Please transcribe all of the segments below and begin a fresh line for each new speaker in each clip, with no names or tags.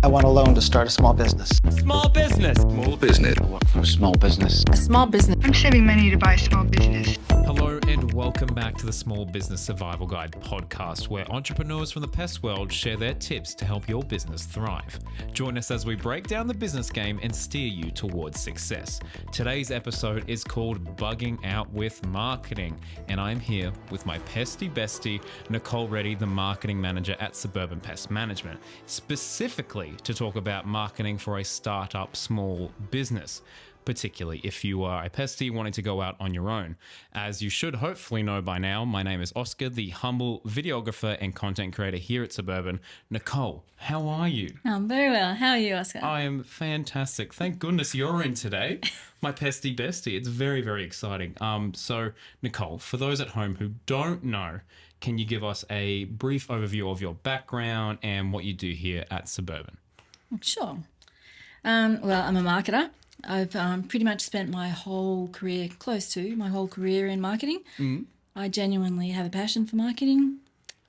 I want a loan to start a small business.
Small business.
Small business.
I work for a small business.
A small business.
I'm saving money to buy a small business.
Hello and welcome back to the Small Business Survival Guide podcast, where entrepreneurs from the pest world share their tips to help your business thrive. Join us as we break down the business game and steer you towards success. Today's episode is called Bugging Out with Marketing, and I'm here with my pesty bestie, Nicole Reddy, the marketing manager at Suburban Pest Management, specifically to talk about marketing for a startup small business, particularly if you are a pestie wanting to go out on your own. As you should hopefully know by now, my name is Oscar, the humble videographer and content creator here at Suburban. Nicole, how are you?
I'm very well. How are you, Oscar?
I am fantastic. Thank goodness you're in today, my pestie bestie. It's very, very exciting. So, Nicole, for those at home who don't know, can you give us a brief overview of your background and what you do here at Suburban?
Sure. Well, I'm a marketer. I've pretty much spent my whole career, close to my whole career in marketing. Mm. I genuinely have a passion for marketing.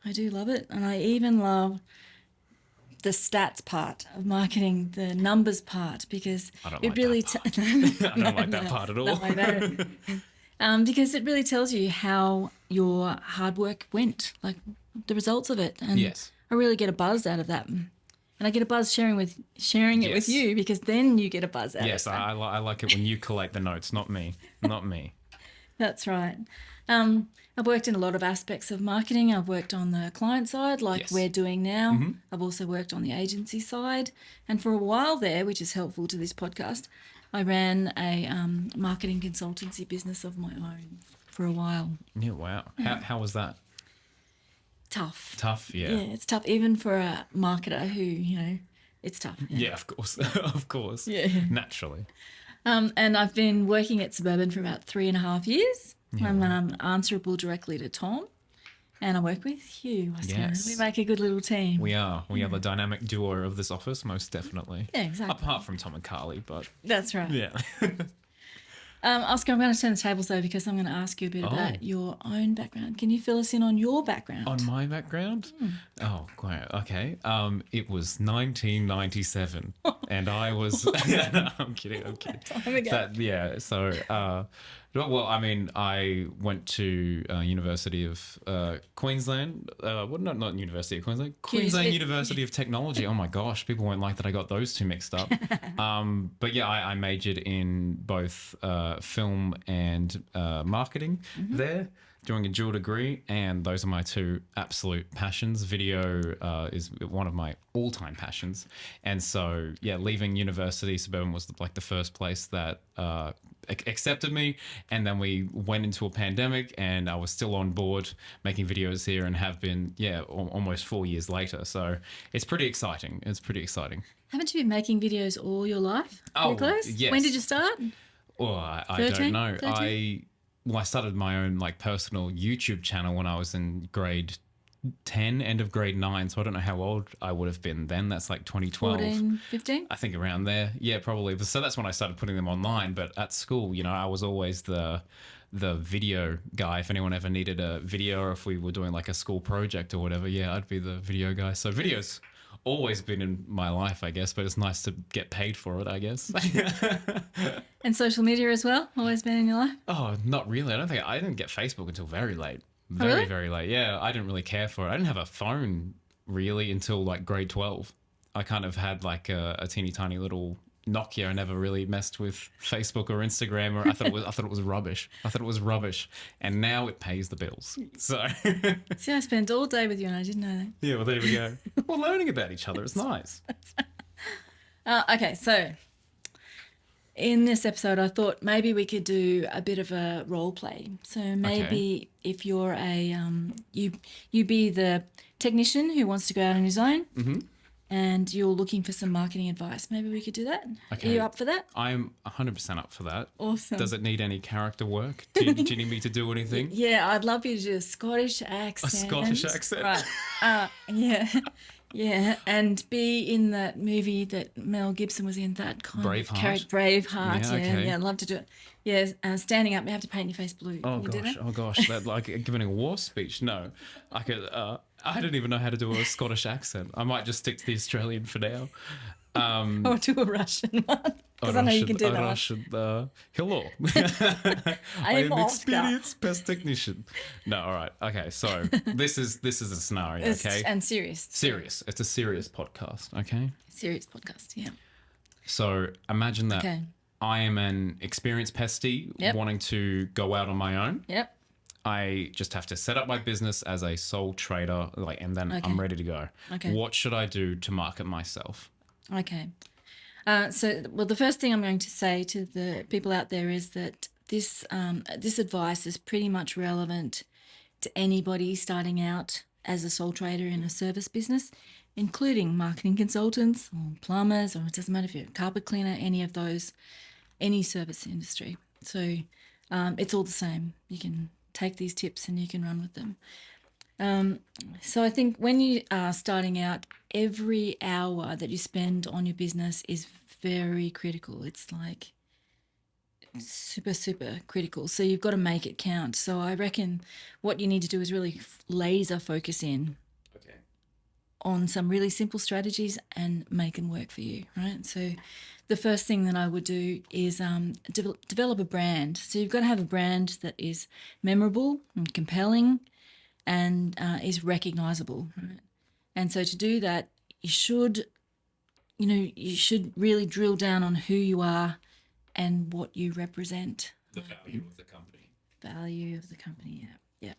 I do love it. And I even love the stats part of marketing, the numbers part, because it really...
I don't like that part at all.
No, I don't. Because it really tells you how your hard work went, like the results of it. And
yes.
I really get a buzz out of that. And I get a buzz sharing it with you, because then you get a buzz out of it.
Yes, I like it when you collate the notes, not me. Not me.
That's right. I've worked in a lot of aspects of marketing. I've worked on the client side, like we're doing now. Mm-hmm. I've also worked on the agency side. And for a while there, which is helpful to this podcast, I ran a marketing consultancy business of my own for a while.
Yeah, wow. How was that?
Tough,
yeah.
Yeah, it's tough, even for a marketer who, it's tough.
Yeah, of course, of course.
Yeah.
Naturally.
And I've been working at Suburban for about 3.5 years.
Yeah.
I'm answerable directly to Tom, and I work with you.
Yes.
We make a good little team.
We are the dynamic duo of this office, most definitely.
Yeah, exactly.
Apart from Tom and Carly, but...
That's right.
Yeah.
Oscar, I'm going to turn the tables though, because I'm going to ask you a bit about your own background. Can you fill us in on your background?
On my background? Oh, great. Okay. It was 1997, and I was. No, I'm kidding. Well, I mean, I went to University of Queensland. Not University of Queensland. Queensland University of Technology. Oh my gosh, people won't like that I got those two mixed up. But yeah, I majored in both film and marketing there, doing a dual degree, and those are my two absolute passions. Video is one of my all-time passions, and so yeah, leaving university, Suburban was like the first place that accepted me, and then we went into a pandemic, and I was still on board making videos here, and have been almost 4 years later. So it's pretty exciting.
Haven't you been making videos all your life?
Oh,
close?
Yes.
When did you start?
Well, I
13?
don't know.
13?
I started my own personal YouTube channel when I was in grade 10, end of grade 9. So I don't know how old I would have been then. That's like 2012.
14, 15?
I think around there. Yeah, probably. So that's when I started putting them online. But at school, I was always the video guy. If anyone ever needed a video, or if we were doing like a school project or whatever, I'd be the video guy. So videos always been in my life, I guess, but it's nice to get paid for it, I guess.
And social media as well? Always been in your life?
Oh, not really. I didn't get Facebook until very late.
Really?
Very late. Yeah, I didn't really care for it. I didn't have a phone really until like grade 12. I kind of had like a teeny tiny little Nokia. I never really messed with Facebook or Instagram, or I thought it was rubbish. And now it pays the bills. So
See, I spent all day with you and I didn't know that.
yeah, well there we go. We're learning about each other. It's nice.
Okay, so in this episode, I thought maybe we could do a bit of a role play. So maybe if you're a you be the technician who wants to go out on his own, and you're looking for some marketing advice. Maybe we could do that.
Okay.
Are you up for that?
I'm 100% up for that.
Awesome.
Does it need any character work? Do you need me to do anything?
Yeah, I'd love you to do a Scottish accent.
A Scottish accent?
Right. Yeah. Yeah, and be in that movie that Mel Gibson was in, that kind
Braveheart.
of character. Braveheart,
Yeah, okay.
I'd love to do it. Yeah, standing up, you have to paint your face blue.
Oh
Can you do
gosh,
that?
oh gosh, that like giving a war speech. No, I could. I don't even know how to do a Scottish accent. I might just stick to the Australian for now.
Or do a Russian one. Because I know you can do that one.
Russian, hello.
I am
an
Oscar.
experienced pest technician. No, all right. Okay, so this is a scenario, okay?
And serious.
Serious. It's a serious podcast, okay?
Serious podcast, yeah.
So imagine that
Okay.
I am an experienced pestie wanting to go out on my own.
Yep.
I just have to set up my business as a sole trader, and then I'm ready to go.
Okay.
What should I do to market myself?
Okay. The first thing I'm going to say to the people out there is that this advice is pretty much relevant to anybody starting out as a sole trader in a service business, including marketing consultants or plumbers, or it doesn't matter if you're a carpet cleaner, any of those, any service industry. So it's all the same. You can take these tips and you can run with them. So I think when you are starting out, every hour that you spend on your business is very critical. It's like super, super critical. So you've got to make it count. So I reckon what you need to do is really laser focus in on some really simple strategies and make them work for you, right? So the first thing that I would do is develop a brand. So you've got to have a brand that is memorable and compelling and is recognizable, right? And so to do that, you should really drill down on who you are and what you represent.
The value of the company.
Value of the company, yeah.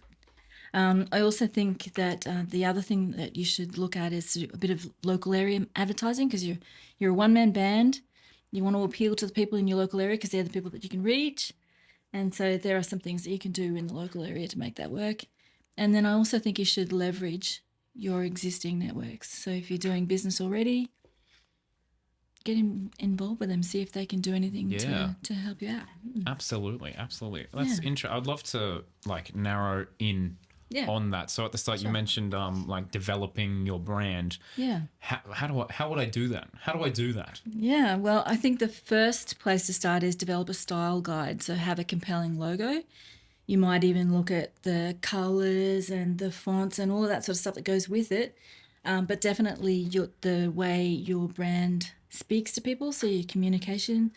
I also think that the other thing that you should look at is a bit of local area advertising, because you're a one-man band. You want to appeal to the people in your local area because they're the people that you can reach. And so there are some things that you can do in the local area to make that work. And then I also think you should leverage your existing networks. So if you're doing business already, get involved with them, see if they can do anything to help you out.
Absolutely. That's interesting. I'd love to narrow in on that. So at the start you mentioned developing your brand.
Yeah.
How would I do that? How do I do that?
Yeah, well, I think the first place to start is develop a style guide. So have a compelling logo. You might even look at the colours and the fonts and all of that sort of stuff that goes with it. But definitely the way your brand speaks to people, so your communication.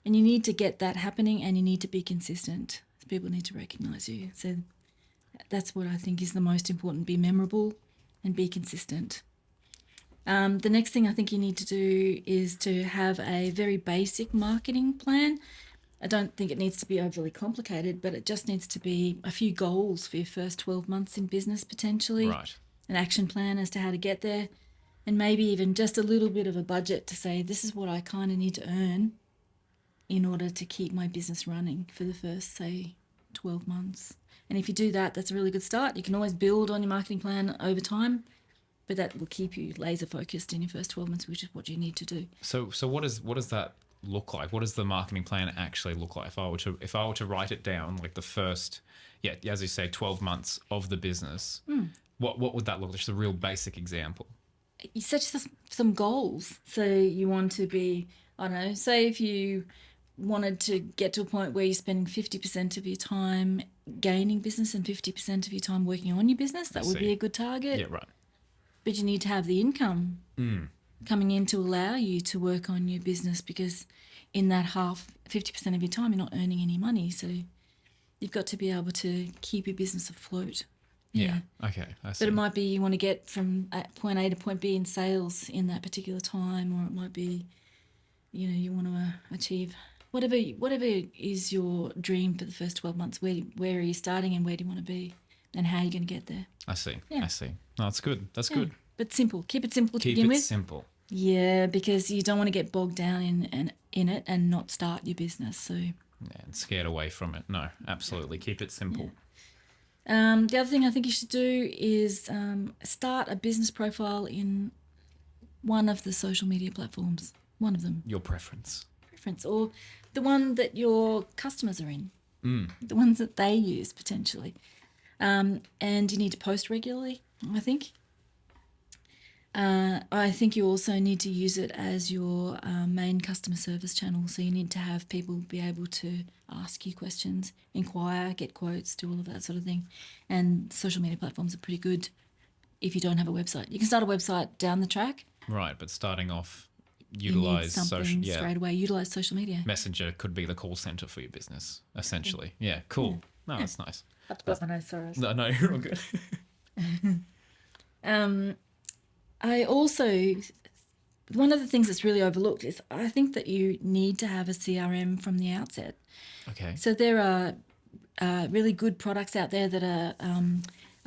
And you need to get that happening, and you need to be consistent. People need to recognise you. So that's what I think is the most important. Be memorable and be consistent. The next thing I think you need to do is to have a very basic marketing plan. I don't think it needs to be overly complicated, but it just needs to be a few goals for your first 12 months in business potentially.
Right.
An action plan as to how to get there, and maybe even just a little bit of a budget to say, this is what I kind of need to earn in order to keep my business running for the first, say, 12 months. And if you do that, that's a really good start. You can always build on your marketing plan over time, but that will keep you laser focused in your first 12 months, which is what you need to do.
So what does that look like? What does the marketing plan actually look like? If I were to write it down, like the first, as you say, 12 months of the business, what would that look like? Just a real basic example.
You set some goals. So you want to be, I don't know, say if you wanted to get to a point where you're spending 50% of your time gaining business and 50% of your time working on your business, that would be a good target.
Yeah, right.
But you need to have the income coming in to allow you to work on your business, because in that 50% of your time, you're not earning any money. So you've got to be able to keep your business afloat.
Yeah. Okay. I see.
But it might be you want to get from point A to point B in sales in that particular time, or it might be, you want to achieve whatever is your dream for the first 12 months. Where are you starting, and where do you want to be, and how are you going to get there?
I see.
Yeah.
I see. No, that's good. That's good.
But simple. Keep it simple to begin with.
Keep it simple.
Yeah, because you don't want to get bogged down in it and not start your business. So
and scared away from it. No, absolutely. Keep it simple.
Yeah. The other thing I think you should do is start a business profile in one of the social media platforms. One of them.
Your preference.
Or the one that your customers are in. The ones that they use potentially. And you need to post regularly, I think. I think you also need to use it as your main customer service channel. So you need to have people be able to ask you questions, inquire, get quotes, do all of that sort of thing. And social media platforms are pretty good if you don't have a website. You can start a website down the track.
Right, but starting off,
You need
utilize
something
social. Yeah,
straight away. Utilize social media.
Messenger could be the call center for your business, essentially. Yeah, cool. No, that's nice.
That's my nose, sorry.
No, you're all good.
I also, one of the things that's really overlooked is I think that you need to have a CRM from the outset.
Okay.
So there are really good products out there that are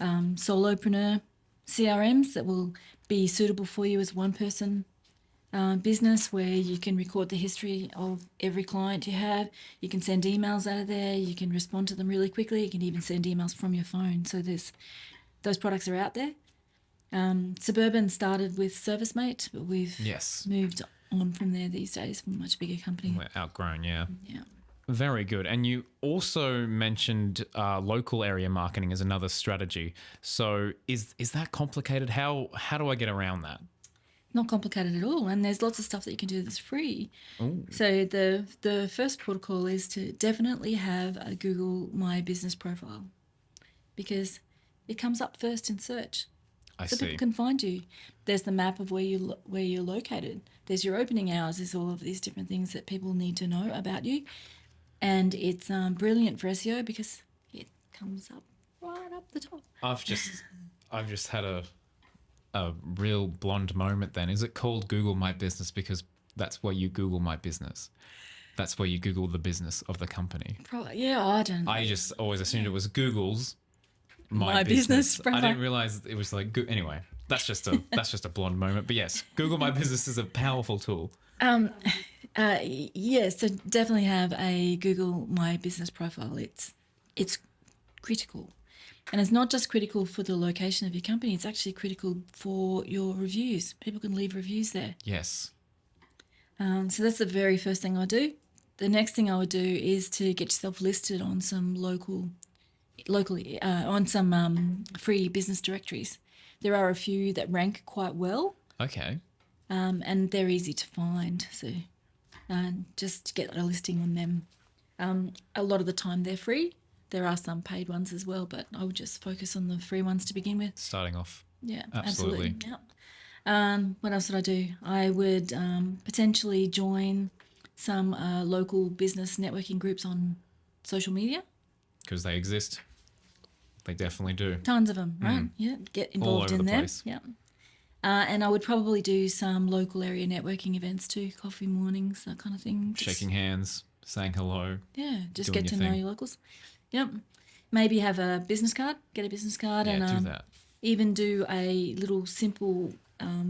solopreneur CRMs that will be suitable for you as one person business, where you can record the history of every client you have. You can send emails out of there. You can respond to them really quickly. You can even send emails from your phone. So those products are out there. Suburban started with ServiceMate, but we've moved on from there these days. We're a much bigger company.
We're outgrown, yeah.
Yeah.
Very good. And you also mentioned local area marketing as another strategy. So is that complicated? How do I get around that?
Not complicated at all, and there's lots of stuff that you can do that's free.
Ooh.
So the first protocol is to definitely have a Google My Business profile, because it comes up first in search.
I
So
see.
people can find you. There's the map of where you're located. There's your opening hours. There's all of these different things that people need to know about you, and it's brilliant for SEO because it comes up right up the top.
I've just had a real blonde moment then. Is it called Google My Business because that's where you Google my business? That's where you Google the business of the company.
Probably, yeah, I don't know.
I just always assumed it was Google's My,
My
Business.
Business.
I didn't realize it was like, anyway, that's just a blonde moment. But yes, Google My Business is a powerful tool.
Yes, so definitely have a Google My Business profile. It's critical. And it's not just critical for the location of your company, it's actually critical for your reviews. People can leave reviews there.
Yes.
So that's the very first thing I do. The next thing I would do is to get yourself listed on some locally on some free business directories. There are a few that rank quite well,
Okay.
and they're easy to find. So just get a listing on them. A lot of the time they're free. There are some paid ones as well, but I would just focus on the free ones to begin with.
Starting off.
Yeah,
Absolutely.
Yeah. What else would I do? I would potentially join some local business networking groups on social media.
Because they exist. They definitely do.
Tons of them, right? Yeah, get involved
over
in
the
them.
place.
Yeah. And I would probably do some local area networking events too, coffee mornings, that kind of thing. Just-
Shaking hands, saying hello.
Yeah, just
doing
get to
your
know
thing.
your locals. Yep. Maybe have a business card, get a business card,
Yeah,
and
do that.
even do a little simple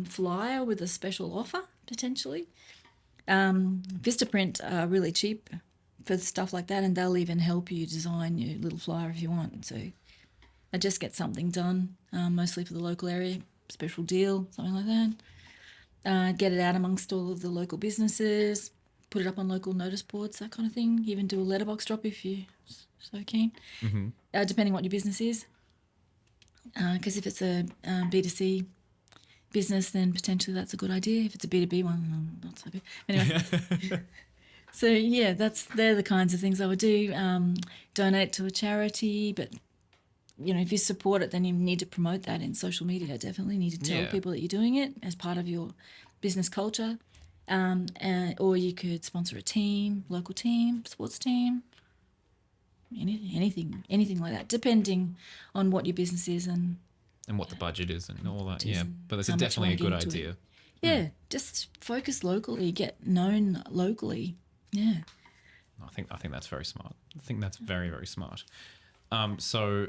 flyer with a special offer, potentially. Vistaprint are really cheap for stuff like that, and they'll even help you design your little flyer if you want. So I just get something done, mostly for the local area, special deal, something like that. Get it out amongst all of the local businesses, put it up on local notice boards, that kind of thing. Even do a letterbox drop if you're so keen, depending what your business is. Because if it's a B2C business, then potentially that's a good idea. If it's a B2B one, not so good. Anyway. So yeah, they're the kinds of things I would do. Donate to a charity, but if you support it, then you need to promote that in social media. Definitely need to tell people that you're doing it as part of your business culture. Or you could sponsor a team, local team, sports team, anything like that, depending on what your business is and
what the budget is and all that.
It is
Yeah,
and
but it's
how much
definitely a
you want
good
into it.
idea.
yeah, just focus locally, get known locally. Yeah.
I think that's very smart. I think that's very, very smart. So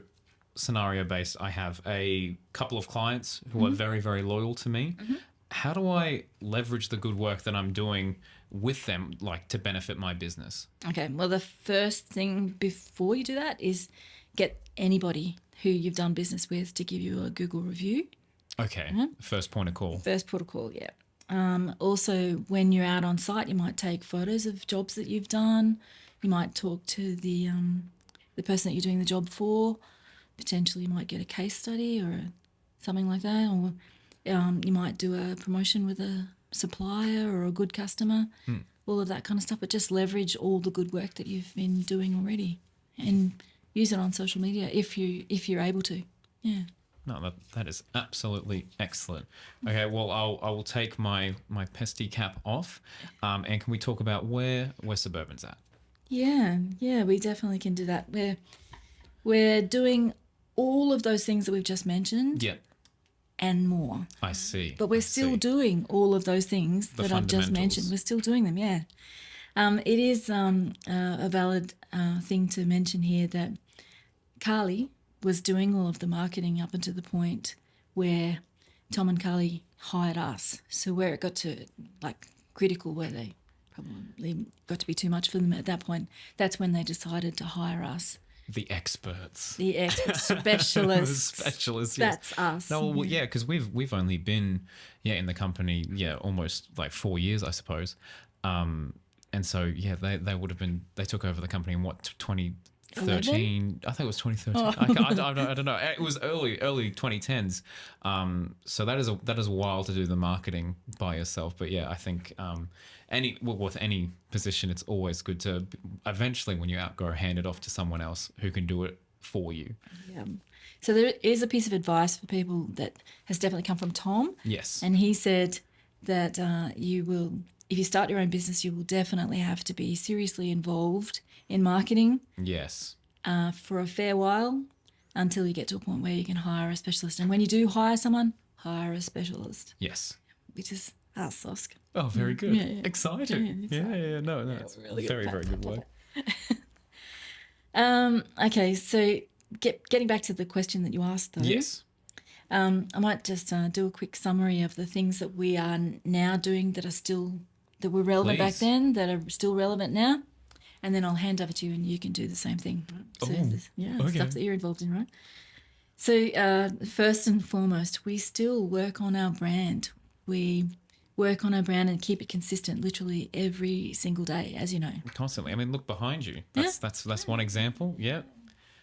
scenario based, I have a couple of clients who are very, very loyal to me. How do I leverage the good work that I'm doing with them, like to benefit my business?
Okay, well, the first thing before you do that is get anybody who you've done business with to give you a Google review.
Okay, first point of call.
First protocol, yeah. Also, when you're out on site, you might take photos of jobs that you've done. You might talk to the person that you're doing the job for. Potentially, you might get a case study or something like that, or you might do a promotion with a supplier or a good customer. All of that kind of stuff. But just leverage all the good work that you've been doing already, and use it on social media if you're able to. Yeah.
No, that is absolutely excellent. Okay, well, I will take my pesty cap off, and can we talk about where Suburban's at?
Yeah, we definitely can do that. We're doing all of those things that we've just mentioned
Yeah,
and more.
I see.
But we're
I
still
see.
doing all of those things
The
that I've just
fundamentals.
mentioned. We're still doing them, yeah. It is a valid thing to mention here that Carly was doing all of the marketing up until the point where Tom and Carly hired us. So where it got to like critical, where they probably got to be too much for them at that point, that's when they decided to hire us.
The experts.
The expert specialists.
The specialists, yes.
That's us.
No, well, yeah, because we've only been in the company almost like 4 years, I suppose, and so they would have been, they took over the company in what, 2013? I think it was 2013. I don't know. It was early 2010s. So that is a while to do the marketing by yourself. But yeah, I think with any position, it's always good to eventually, when you outgrow, hand it off to someone else who can do it for you.
Yeah. So there is a piece of advice for people that has definitely come from Tom.
Yes.
And he said that you will, if you start your own business, you will definitely have to be seriously involved in marketing
Yes.
for a fair while until you get to a point where you can hire a specialist. And when you do hire someone, hire a specialist,
Yes.
which is us, Oscar.
Oh, very good.
Yeah.
Exciting. Yeah. No, it's
really good.
very, very good work.
Okay, so getting back to the question that you asked, though.
Yes.
I might just do a quick summary of the things that we are now doing that were relevant back
Please.
then, that are still relevant now, and then I'll hand over to you and you can do the same thing. Right? So
okay.
stuff that you're involved in, right? So first and foremost, we still work on our brand. We work on our brand and keep it consistent literally every single day, as you know.
Constantly. I mean, look behind you. That's one example. Yeah.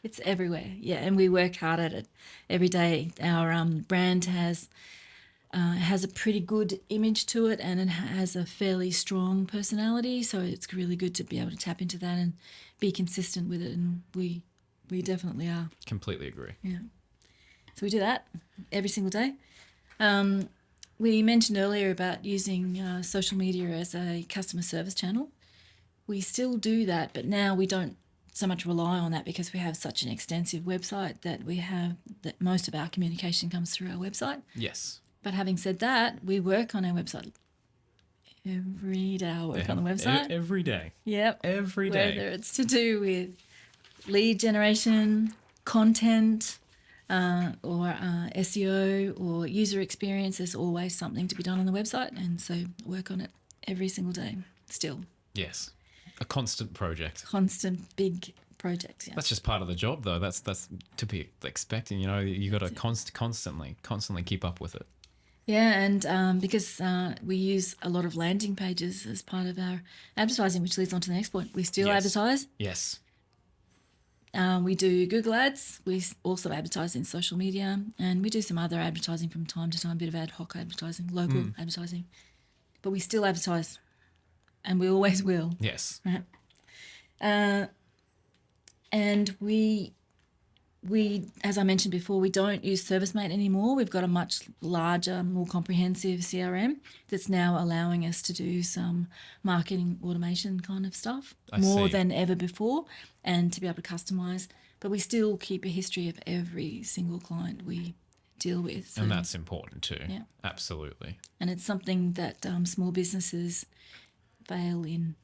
It's everywhere, yeah, and we work hard at it every day. Our brand has a pretty good image to it, and it has a fairly strong personality, so it's really good to be able to tap into that and be consistent with it, and we definitely are.
Completely agree.
Yeah. So we do that every single day. We mentioned earlier about using social media as a customer service channel. We still do that, but now we don't so much rely on that because we have such an extensive website that most of our communication comes through our website.
Yes.
But having said that, we work on our website every day. I work on the website.
Every day.
Yep.
Every day.
Whether it's to do with lead generation, content, or SEO or user experience, there's always something to be done on the website, and so work on it every single day still.
Yes. A constant project.
Constant big projects, yeah.
That's just part of the job, though. That's to be expecting. You got to constantly keep up with it.
Yeah, and because we use a lot of landing pages as part of our advertising, which leads on to the next point. We still
Yes.
advertise.
Yes.
We do Google ads. We also advertise in social media, and we do some other advertising from time to time, a bit of ad hoc advertising, local advertising. But we still advertise, and we always will.
Yes.
Right. And we, as I mentioned before, we don't use ServiceMate anymore. We've got a much larger, more comprehensive CRM that's now allowing us to do some marketing automation kind of stuff more
see.
than ever before, and to be able to customize. But we still keep a history of every single client we deal with. So,
And that's important too.
Yeah.
Absolutely.
and it's something that small businesses fail in.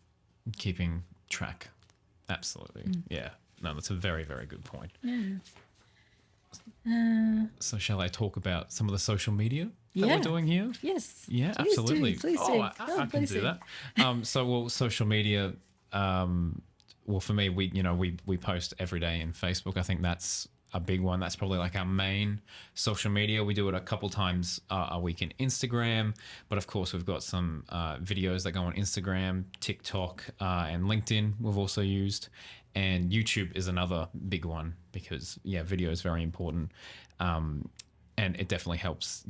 Keeping track. Absolutely. Yeah. No, that's a very, very good point.
Yeah.
So shall I talk about some of the social media that
Yeah.
we're doing here?
Yes.
Yeah,
Please do,
absolutely.
please do.
I can
Please
do that. Social media. For me, we post every day in Facebook. I think that's a big one. That's probably like our main social media. We do it a couple times a week in Instagram, but of course we've got some videos that go on Instagram, TikTok, and LinkedIn. We've also used, and YouTube is another big one because video is very important, and it definitely helps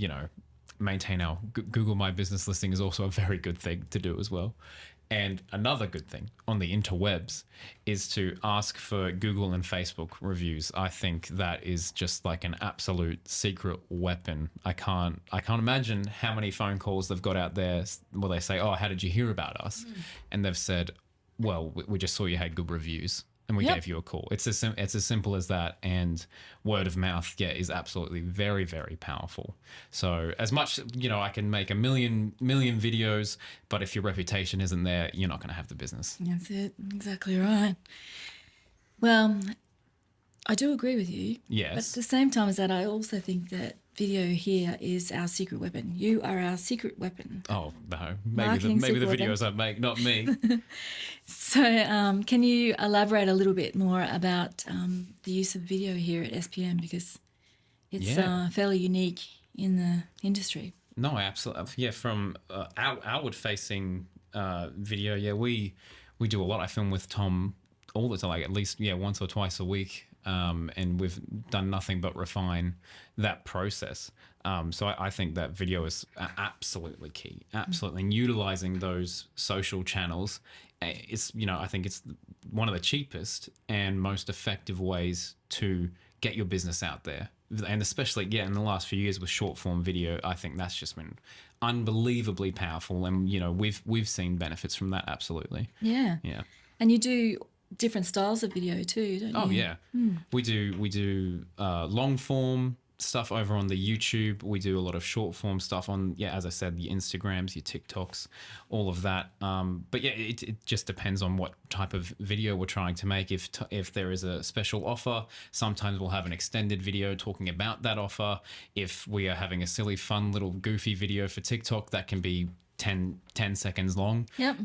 maintain our Google My Business listing is also a very good thing to do as well. And another good thing on the interwebs is to ask for Google and Facebook reviews. I think that is just like an absolute secret weapon. I can't imagine how many phone calls they've got out there where they say, "Oh, how did you hear about us?" And they've said, "Well, we just saw you had good reviews and we gave you a call." It's as simple as that. And word of mouth, is absolutely very, very powerful. So as much, I can make a million videos, but if your reputation isn't there, you're not going to have the business.
That's it. Exactly right. Well, I do agree with you.
Yes.
But at the same time as that, I also think that video here is our secret weapon. You are our secret weapon.
Oh, no.
Marketing
Maybe the
secret
videos I make, not me.
So can you elaborate a little bit more about the use of video here at SPM, because it's fairly unique in the industry?
No, absolutely. Yeah, from outward-facing video, we do a lot. I film with Tom all the time, like at least once or twice a week, and we've done nothing but refine that process. So I think that video is absolutely key, absolutely. And utilizing those social channels is, I think it's one of the cheapest and most effective ways to get your business out there. And especially, in the last few years with short form video, I think that's just been unbelievably powerful. And, we've seen benefits from that. Absolutely.
Yeah.
Yeah.
And you do different styles of video too, don't you?
Oh, yeah. We do long form stuff over on the YouTube. We do a lot of short form stuff on, as I said, the Instagrams, your TikToks, all of that. But it just depends on what type of video we're trying to make. If there is a special offer, sometimes we'll have an extended video talking about that offer. If we are having a silly, fun little goofy video for TikTok, that can be 10 seconds long.
Yep.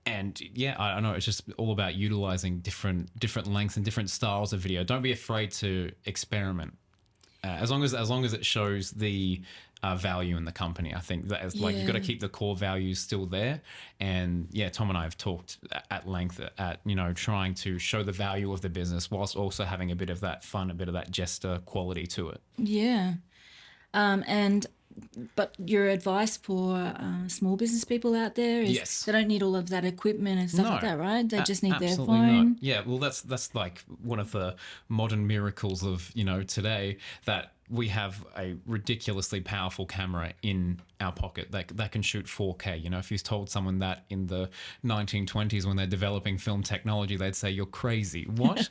And I know it's just all about utilizing different lengths and different styles of video. Don't be afraid to experiment. As long as it shows the value in the company, I think that is like you've got to keep the core values still there. And Tom and I have talked at length at trying to show the value of the business whilst also having a bit of that fun, a bit of that jester quality to it. Yeah.
But your advice for small business people out there is they don't need all of that equipment and stuff like that, right? They just need their phone.
Not. Yeah, well, that's like one of the modern miracles of today, that we have a ridiculously powerful camera in our pocket that can shoot 4K. If you told someone that in the 1920s when they're developing film technology, they'd say you're crazy. What?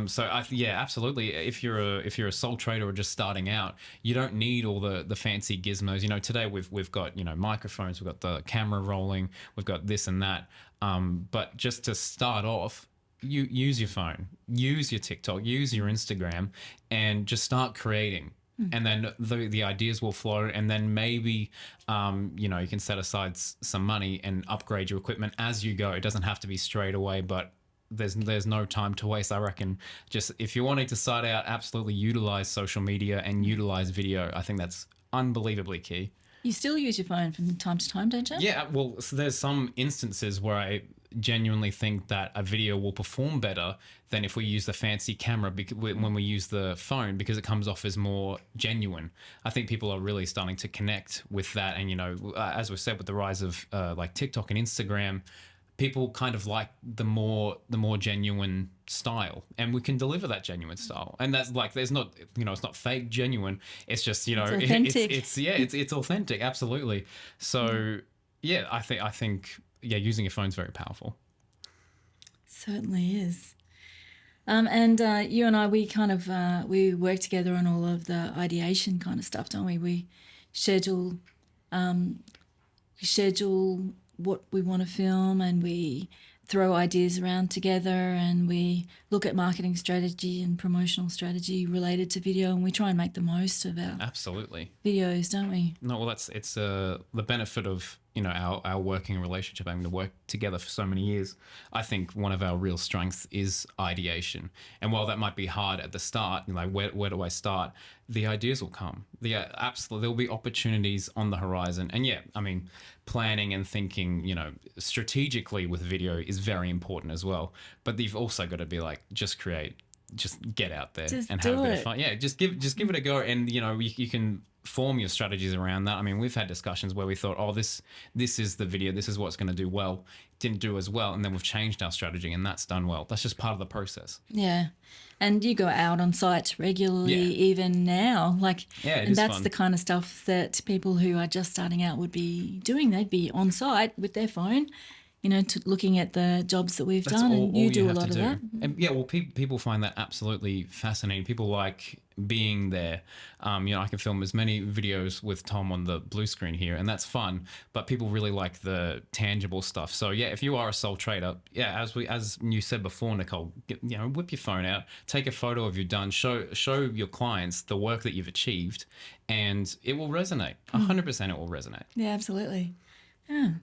So absolutely. If you're a sole trader or just starting out, you don't need all the fancy gizmos. Today we've got microphones, we've got the camera rolling, we've got this and that. But just to start off, you use your phone, use your TikTok, use your Instagram, and just start creating. And then the ideas will flow, and then maybe you can set aside some money and upgrade your equipment as you go. It doesn't have to be straight away, but there's no time to waste. I reckon just if you're wanting to start out, absolutely utilize social media and utilize video. I think that's unbelievably key.
You still use your phone from time to time, don't you?
Yeah, well, so there's some instances where I genuinely think that a video will perform better than if we use the fancy camera when we use the phone, because it comes off as more genuine. I think people are really starting to connect with that. And, as we said, with the rise of like TikTok and Instagram, people kind of like the more genuine style, and we can deliver that genuine style. And that's like, there's not, it's not fake genuine. It's just,
it's authentic.
It's authentic. Absolutely. So I think using your phone is very powerful.
Certainly is. And you and I, we kind of we work together on all of the ideation kind of stuff, don't we? We schedule what we want to film, and we throw ideas around together, and we look at marketing strategy and promotional strategy related to video, and we try and make the most of our videos, don't we?
No, well, it's the benefit of our working relationship, having to work together for so many years. I think one of our real strengths is ideation. And while that might be hard at the start, like where do I start? The ideas will come. Absolutely, there'll be opportunities on the horizon. And planning and thinking, strategically with video is very important as well. But you've also got to be like, just create. just get out there
Just
and have a
do
bit of
it.
fun. Yeah, just give it a go, and you can form your strategies around that. I mean, we've had discussions where we thought, oh, this is the video, this is what's going to do well. Didn't do as well, and then we've changed our strategy, and that's done well. That's just part of the process.
Yeah. And you go out on sites regularly, even now. And that's
fun.
the kind of stuff that people who are just starting out would be doing. They'd be on site with their phone, looking at the jobs that we've done. And you do a lot of that.
And people find that absolutely fascinating. People like being there. I can film as many videos with Tom on the blue screen here, and that's fun. But people really like the tangible stuff. So if you are a sole trader, as you said before, Nicole, whip your phone out, take a photo of you done, show your clients the work that you've achieved, and it will resonate. 100% it will resonate.
Yeah, absolutely. Yeah.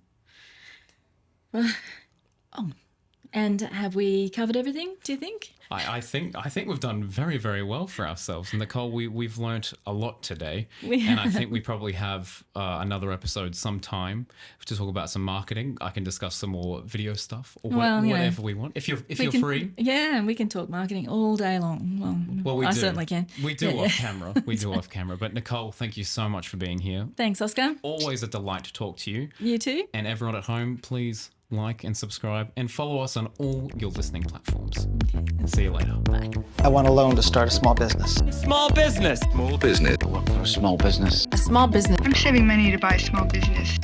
Well, and have we covered everything, do you think?
I think we've done very, very well for ourselves. And Nicole, we've learnt a lot today. And I think we probably have another episode sometime to talk about some marketing. I can discuss some more video stuff or whatever we want. If you're free.
Yeah, and we can talk marketing all day long.
Well,
I certainly can.
We do off camera. We do off camera. But Nicole, thank you so much for being here.
Thanks, Oscar.
Always a delight to talk to you.
You too.
And everyone at home, please like and subscribe and follow us on all your listening platforms. See you later.
Bye.
I want a loan to start a small business.
Small business.
I work for a small business.
I'm saving money to buy a small business.